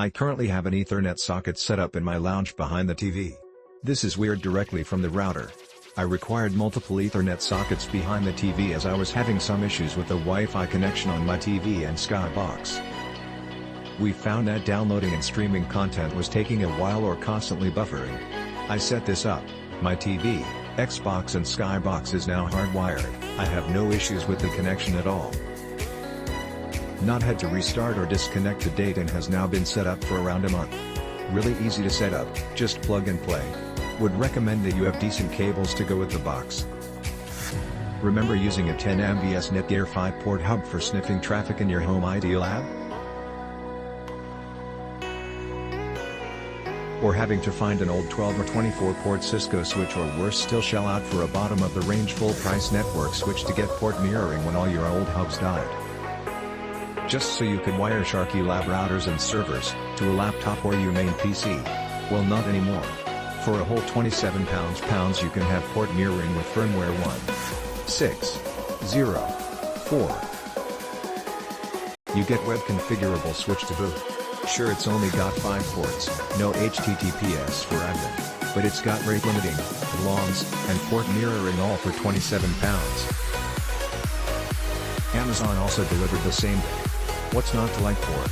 I currently have an Ethernet socket set up in my lounge behind the TV. This is wired directly from the router. I required multiple Ethernet sockets behind the TV as I was having some issues with the Wi-Fi connection on my TV and Skybox. We found that downloading and streaming content was taking a while or constantly buffering. I set this up. My TV, Xbox and Skybox is now hardwired. I have no issues with the connection at all. Not had to restart or disconnect to date and has now been set up for around a month. Really easy to set up, just plug and play. Would recommend that you have decent cables to go with the box. Remember using a 10 Mbs NETGEAR 5-port hub for sniffing traffic in your home ID lab? Or having to find an old 12 or 24-port Cisco switch, or worse still shell out for a bottom-of-the-range full-price network switch to get port mirroring when all your old hubs died. Just so you can wire Sharky Lab routers and servers to a laptop or your main PC? Well, not anymore. For a whole £27 you can have port mirroring with firmware 1.6.0.4. You get web configurable switch to boot. Sure, it's only got 5 ports, no HTTPS for admin, but it's got rate limiting, longs, and port mirroring all for £27. Amazon also delivered the same day. What's not to like for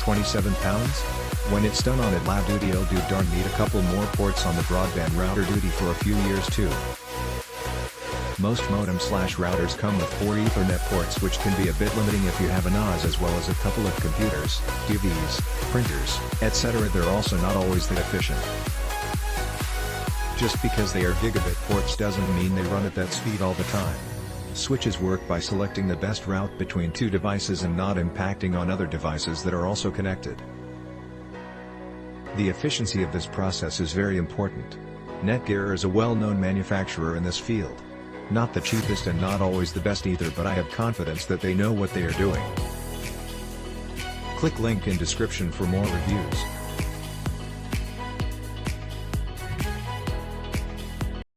£27? When it's done on it lab duty, it'll do darn need a couple more ports on the broadband router duty for a few years too. Most modem/routers come with 4 Ethernet ports, which can be a bit limiting if you have a NAS as well as a couple of computers, TVs, printers, etc. They're also not always that efficient. Just because they are gigabit ports doesn't mean they run at that speed all the time. Switches work by selecting the best route between 2 devices and not impacting on other devices that are also connected. The efficiency of this process is very important. NETGEAR is a well-known manufacturer in this field. Not the cheapest and not always the best either, but I have confidence that they know what they are doing. Click link in description for more reviews.